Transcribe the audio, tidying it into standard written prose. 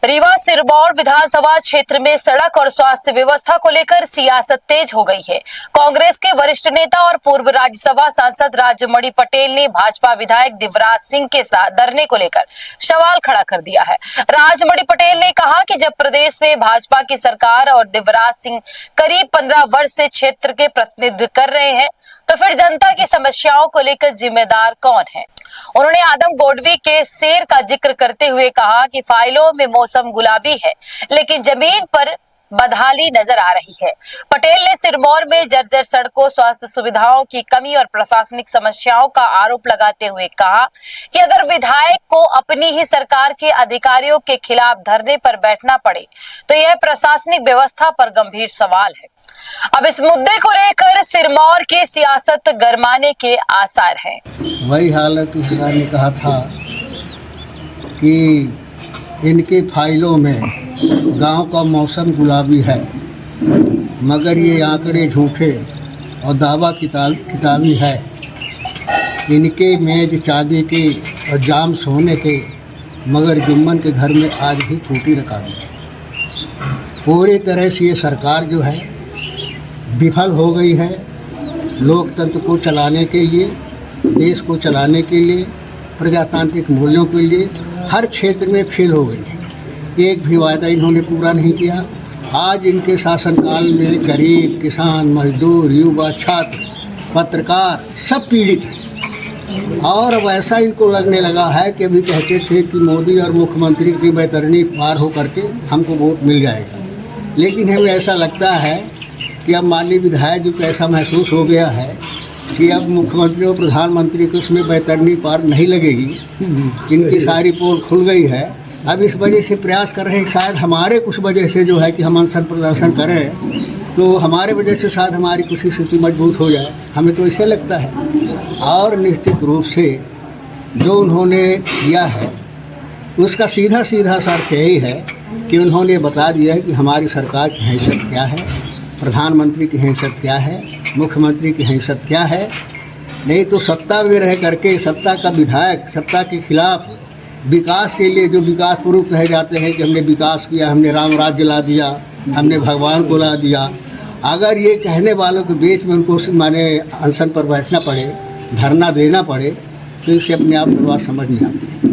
रीवा सिरमौर विधानसभा क्षेत्र में सड़क और स्वास्थ्य व्यवस्था को लेकर सियासत तेज हो गई है। कांग्रेस के वरिष्ठ नेता और पूर्व राज्यसभा सांसद राजमणि पटेल ने भाजपा विधायक दिवराज सिंह के साथ धरने को लेकर सवाल खड़ा कर दिया है। राजमणि पटेल ने कहा कि जब प्रदेश में भाजपा की सरकार और दिवराज सिंह करीब 15 वर्ष से क्षेत्र के प्रतिनिधित्व कर रहे हैं, तो फिर जनता की समस्याओं को लेकर जिम्मेदार कौन है। उन्होंने आदम गोडवी के शेर का जिक्र करते हुए कहा कि फाइलों में मौसम गुलाबी है, लेकिन जमीन पर बदहाली नजर आ रही है। पटेल ने सिरमौर में जर्जर सड़कों, स्वास्थ्य सुविधाओं की कमी और प्रशासनिक समस्याओं का आरोप लगाते हुए कहा कि अगर विधायक को अपनी ही सरकार के अधिकारियों के खिलाफ धरने पर बैठना पड़े तो यह प्रशासनिक व्यवस्था पर गंभीर सवाल है। अब इस मुद्दे को लेकर सिरमौर की सियासत गरमाने के आसार हैं। वही हालत किसान ने कहा था कि इनके फाइलों में गांव का मौसम गुलाबी है, मगर ये आंकड़े झूठे और दावा किताबी है। इनके मेज चांदी के और जाम सोने के, मगर जुम्मन के घर में आज भी टूटी रकाबी है। पूरी तरह से ये सरकार जो है विफल हो गई है। लोकतंत्र को चलाने के लिए, देश को चलाने के लिए, प्रजातांत्रिक मूल्यों के लिए हर क्षेत्र में फेल हो गई है। एक भी वायदा इन्होंने पूरा नहीं किया। आज इनके शासनकाल में गरीब, किसान, मजदूर, युवा, छात्र, पत्रकार सब पीड़ित हैं। और अब ऐसा इनको लगने लगा है कि अभी कहते थे कि मोदी और मुख्यमंत्री की बैतरनी पार हो करके हमको वोट मिल जाएगा, लेकिन हमें ऐसा लगता है कि अब माननीय विधायक जी को ऐसा महसूस हो गया है कि अब मुख्यमंत्री और प्रधानमंत्री को उसमें बैतरनी पार नहीं लगेगी। इनकी सारी पोल खुल गई है। अब इस वजह से प्रयास कर रहे हैं शायद हमारे कुछ वजह से जो है कि हम अनशन प्रदर्शन करें तो हमारे वजह से शायद हमारी कुछ स्थिति मजबूत हो जाए, हमें तो इसे लगता है। और निश्चित रूप से जो उन्होंने किया है उसका सीधा अर्थ यही है कि उन्होंने बता दिया है कि हमारी सरकार की हैसियत क्या है, प्रधानमंत्री की हैसियत क्या है, मुख्यमंत्री की हैसियत क्या है। नहीं तो सत्ता में रह करके सत्ता का विधायक सत्ता के खिलाफ विकास के लिए जो विकास पुरुष रह जाते हैं कि हमने विकास किया, हमने राम राज्य ला दिया, हमने भगवान को ला दिया। अगर ये कहने वालों के बीच में उनको माने अनशन पर बैठना पड़े, धरना देना पड़े, तो इसे अपने आप बात समझ नहीं आती।